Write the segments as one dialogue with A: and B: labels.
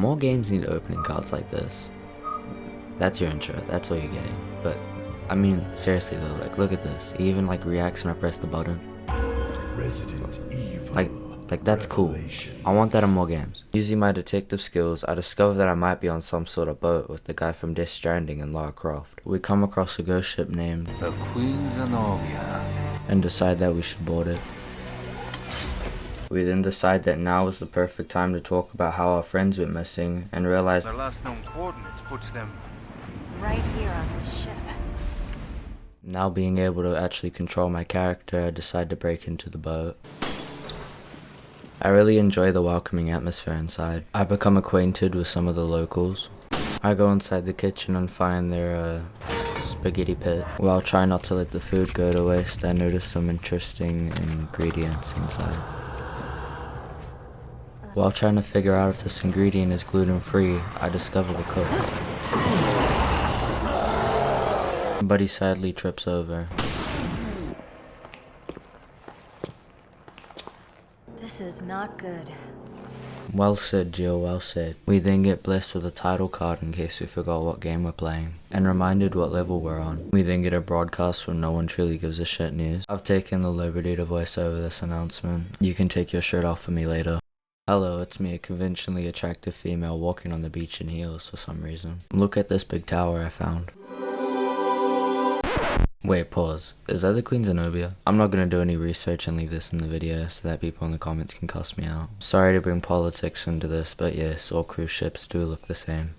A: More games need opening cards like this. That's your intro, that's all you're getting. But, I mean, seriously though, like, look at this. He even, like, reacts when I press the button.
B: Resident Evil.
A: Like, that's cool. I want that in more games. Using my detective skills, I discover that I might be on some sort of boat with the guy from Death Stranding and Lara Croft. We come across a ghost ship named
C: The Queen Zenobia,
A: and decide that we should board it. We then decide that now is the perfect time to talk about how our friends went missing and realize
C: their last known coordinates puts them
D: Right here on this ship.
A: now being able to actually control my character, I decide to break into the boat. I really enjoy the welcoming atmosphere inside. I become acquainted with some of the locals. I go inside the kitchen and find their spaghetti pit. While trying not to let the food go to waste, I notice some interesting ingredients inside. While trying to figure out if this ingredient is gluten-free, I discover the cook. But he sadly trips over.
D: This is not good.
A: Well said, Jill, well said. We then get blessed with a title card in case we forgot what game we're playing, and reminded what level we're on. We then get a broadcast from No One Truly Gives a Shit news. I've taken the liberty to voice over this announcement. You can take your shirt off for me later. Hello, it's me, a conventionally attractive female walking on the beach in heels for some reason. Look at this big tower I found. Wait, pause. Is that the Queen Zenobia? I'm not gonna do any research and leave this in the video so that people in the comments can cuss me out. Sorry to bring politics into this, but yes, all cruise ships do look the same.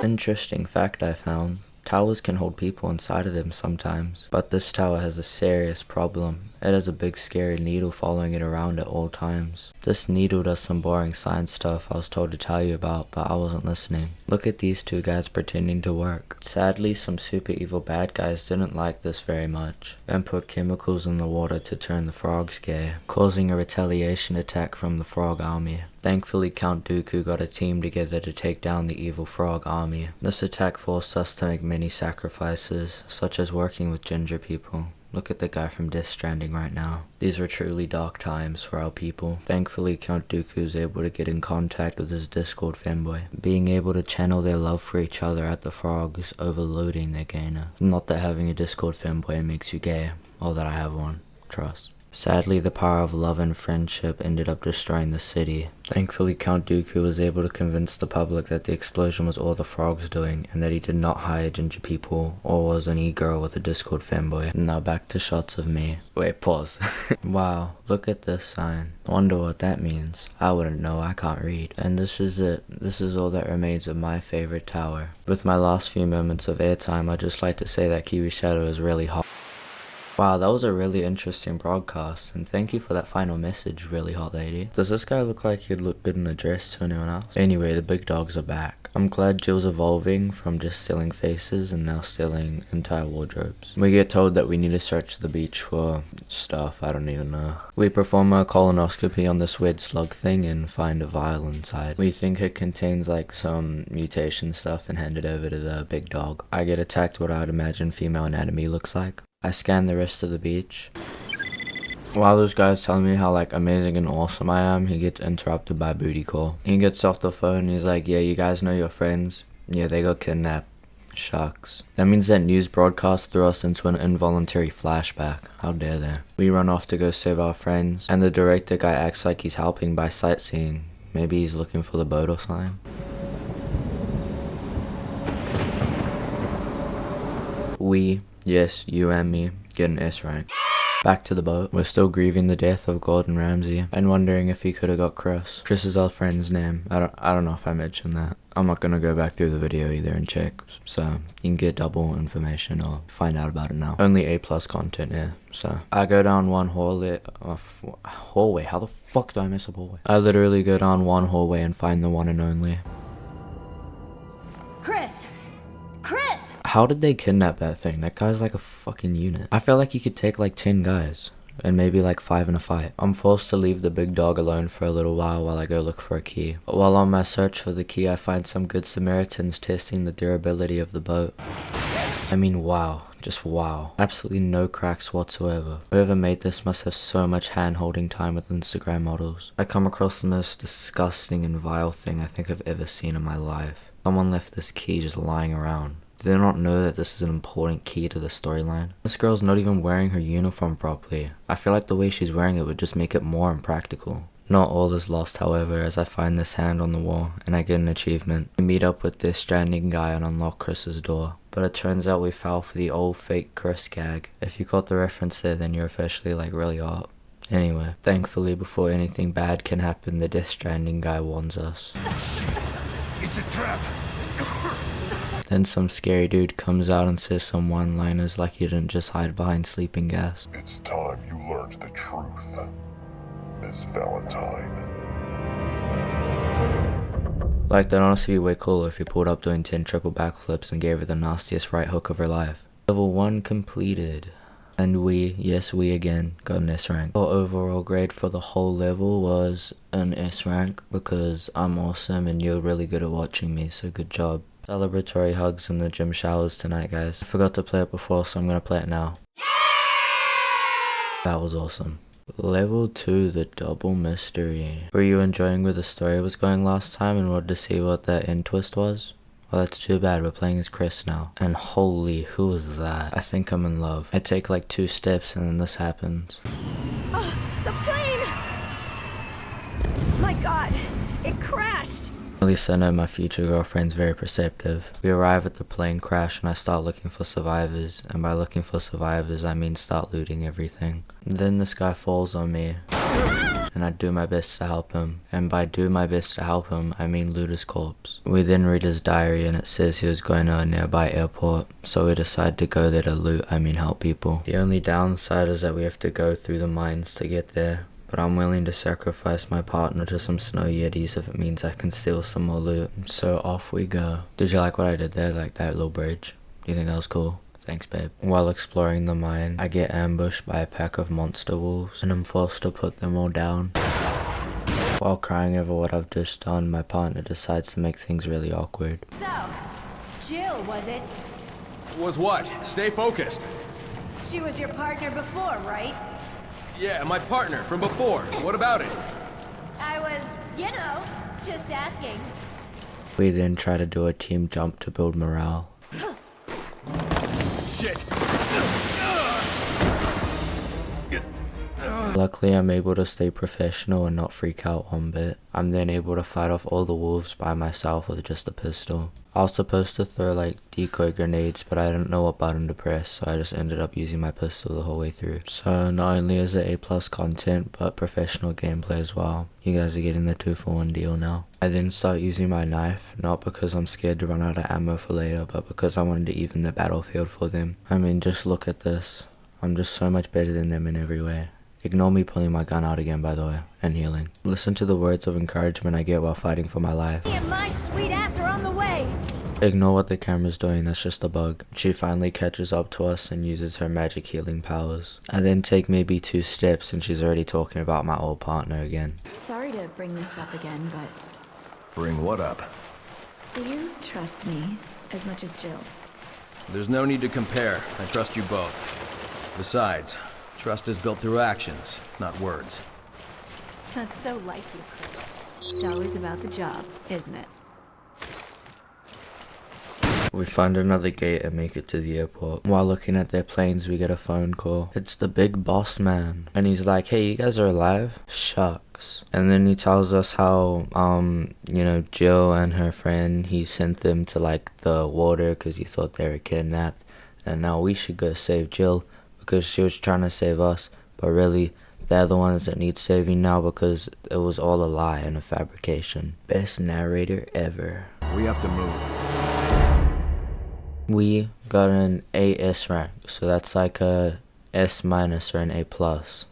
A: Interesting fact I found. Towers can hold people inside of them sometimes, but this tower has a serious problem. It has a big scary needle following it around at all times. This needle does some boring science stuff I was told to tell you about, but I wasn't listening. Look at these two guys pretending to work. Sadly, some super evil bad guys didn't like this very much, and put chemicals in the water to turn the frogs gay, causing a retaliation attack from the frog army. Thankfully, Count Dooku got a team together to take down the evil frog army. This attack forced us to make many sacrifices, such as working with ginger people. Look at the guy from Death Stranding right now. These were truly dark times for our people. Thankfully, Count Dooku is able to get in contact with his Discord fanboy, being able to channel their love for each other at the frogs, overloading their gainer. Not that having a Discord fanboy makes you gay, or that I have one. Trust. Sadly, the power of love and friendship ended up destroying the city. Thankfully, Count Dooku was able to convince the public that the explosion was all the frogs doing, and that he did not hire ginger people, or was an e-girl with a Discord fanboy. Now back to shots of me. Wait, pause. Wow, look at this sign. Wonder what that means. I wouldn't know, I can't read. And this is it. This is all that remains of my favorite tower. With my last few moments of airtime, I'd just like to say that Kiwi Shadow is really hot. Wow, that was a really interesting broadcast, and thank you for that final message, really hot lady. Does this guy look like he'd look good in a dress to anyone else? Anyway, the big dogs are back. I'm glad Jill's evolving from just stealing faces and now stealing entire wardrobes. We get told that we need to search the beach for stuff, I don't even know. We perform a colonoscopy on this weird slug thing and find a vial inside. We think it contains like some mutation stuff and hand it over to the big dog. I get attacked what I would imagine female anatomy looks like. I scan the rest of the beach. While those guys telling me how like amazing and awesome I am, he gets interrupted by a booty call. He gets off the phone and he's like, yeah, you guys know your friends? Yeah, they got kidnapped. Shucks. That means that news broadcast threw us into an involuntary flashback. How dare they? We run off to go save our friends, and the director guy acts like he's helping by sightseeing. Maybe he's looking for the boat or something. We, yes, you and me, get an S rank. Back to the boat. We're still grieving the death of Gordon Ramsay and wondering if he could have got Chris. Chris is our friend's name. I don't know if I mentioned that. I'm not gonna go back through the video either and check, so you can get double information or find out about it now. Only A+ content here, so. I go down one hallway, how the fuck do I miss a hallway? I literally go down one hallway and find the one and only.
D: Chris! Chris!
A: How did they kidnap that thing? That guy's like a fucking unit. I feel like you could take like 10 guys and maybe like 5 in a fight. I'm forced to leave the big dog alone for a little while I go look for a key. While on my search for the key, I find some good Samaritans testing the durability of the boat. I mean, wow. Just wow. Absolutely no cracks whatsoever. Whoever made this must have so much hand-holding time with Instagram models. I come across the most disgusting and vile thing I think I've ever seen in my life. Someone left this key just lying around. Do they not know that this is an important key to the storyline? This girl's not even wearing her uniform properly. I feel like the way she's wearing it would just make it more impractical. Not all is lost, however, as I find this hand on the wall and I get an achievement. We meet up with this Stranding guy and unlock Chris's door. But it turns out we fell for the old fake Chris gag. If you caught the reference there, then you're officially like really hot. Anyway, thankfully before anything bad can happen, the Death Stranding guy warns us.
B: It's a trap.
A: Then some scary dude comes out and says some one-liners like he didn't just hide behind sleeping gas.
B: It's time you learned the truth, Miss Valentine.
A: Like, that'd honestly be way cooler if he pulled up doing 10 triple backflips and gave her the nastiest right hook of her life. Level 1 completed. And we, yes we again, got an S rank. Our overall grade for the whole level was an S rank because I'm awesome and you're really good at watching me, so good job. Celebratory hugs in the gym showers tonight, guys. I forgot to play it before, so I'm gonna play it now. That was awesome. Level 2, the double mystery. Were you enjoying where the story was going last time and wanted to see what that end twist was? Well, that's too bad, we're playing as Chris now. And holy, who was that? I think I'm in love. I take like 2 steps and then this happens.
D: Oh, the plane! My god, it crashed!
A: At least I know my future girlfriend's very perceptive. We arrive at the plane crash and I start looking for survivors. And by looking for survivors, I mean start looting everything. And then this guy falls on me. And I do my best to help him. And by do my best to help him, I mean loot his corpse. We then read his diary and it says he was going to a nearby airport. So we decide to go there to loot, I mean help people. The only downside is that we have to go through the mines to get there. But I'm willing to sacrifice my partner to some snow yetis if it means I can steal some more loot. So off we go. Did you like what I did there? Like that little bridge? Do you think that was cool? Thanks, babe. While exploring the mine, I get ambushed by a pack of monster wolves and I'm forced to put them all down. While crying over what I've just done, my partner decides to make things really awkward.
D: So, Jill, was it?
E: Was what? Stay focused.
D: She was your partner before, right?
E: Yeah, my partner from before. What about it?
D: I was, just asking.
A: We then try to do a team jump to build morale.
E: Shit.
A: Luckily, I'm able to stay professional and not freak out one bit. I'm then able to fight off all the wolves by myself with just a pistol. I was supposed to throw like decoy grenades, but I didn't know what button to press, so I just ended up using my pistol the whole way through. So not only is it A+ content, but professional gameplay as well. You guys are getting the 2-for-1 deal now. I then start using my knife, not because I'm scared to run out of ammo for later, but because I wanted to even the battlefield for them. I mean, just look at this. I'm just so much better than them in every way. Ignore me pulling my gun out again, by the way, and healing. Listen to the words of encouragement I get while fighting for my life.
D: Me and my sweet ass are on the way!
A: Ignore what the camera's doing, that's just a bug. She finally catches up to us and uses her magic healing powers. I then take maybe 2 steps and she's already talking about my old partner again.
F: Sorry to bring this up again, but
E: Bring what up?
F: do you trust me as much as Jill?
E: There's no need to compare. I trust you both. Besides, trust is built through actions, not words.
F: That's so like you, Chris. It's always about the job, isn't it?
A: We find another gate and make it to the airport. While looking at their planes, we get a phone call. It's the big boss man. And he's like, hey, you guys are alive? Shucks. And then he tells us how, Jill and her friend, he sent them to like the water because he thought they were kidnapped. And now we should go save Jill because she was trying to save us. But really, they're the ones that need saving now because it was all a lie and a fabrication. Best narrator ever.
E: We have to move.
A: We got an AS rank, so that's like a S- or an A+,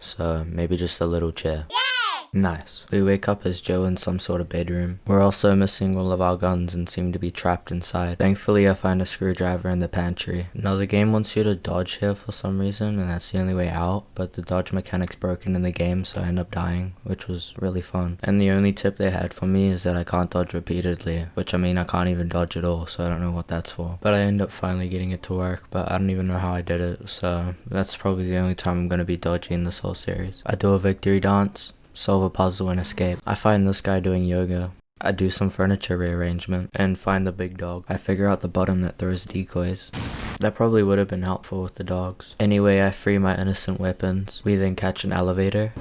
A: so maybe just a little chair. Yay! Nice. We wake up as Joe in some sort of bedroom. We're also missing all of our guns and seem to be trapped inside. Thankfully, I find a screwdriver in the pantry. Now, the game wants you to dodge here for some reason, and that's the only way out, but the dodge mechanic's broken in the game, so I end up dying, which was really fun. And the only tip they had for me is that I can't dodge repeatedly, which I mean, I can't even dodge at all, so I don't know what that's for. But I end up finally getting it to work, but I don't even know how I did it, so that's probably the only time I'm gonna be dodgy in this whole series. I do a victory dance, solve a puzzle, and escape. I find this guy doing yoga. I do some furniture rearrangement and find the big dog. I figure out the bottom that throws decoys. That probably would have been helpful with the dogs. Anyway, I free my innocent weapons. We then catch an elevator.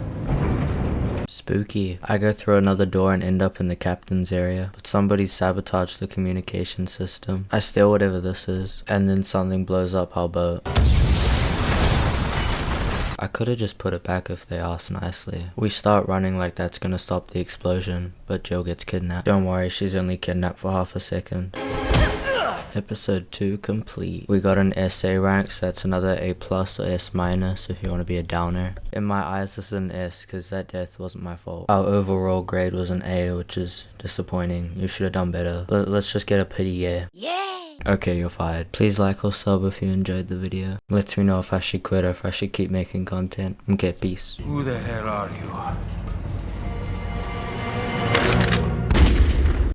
A: Spooky. I go through another door and end up in the captain's area, but somebody sabotaged the communication system. I steal whatever this is, and then something blows up our boat. I could have just put it back if they asked nicely. We start running like that's gonna stop the explosion, but Jill gets kidnapped. Don't worry, she's only kidnapped for half a second. Episode 2 complete. We got an SA rank, so that's another A+ or S- if you want to be a downer. In my eyes, this is an S because that death wasn't my fault. Our overall grade was an A, which is disappointing. You should have done better. Let's just get a pity yeah. Okay, you're fired. Please like or sub if you enjoyed the video. Let me know if I should quit or if I should keep making content. Okay, peace.
C: Who the hell are you?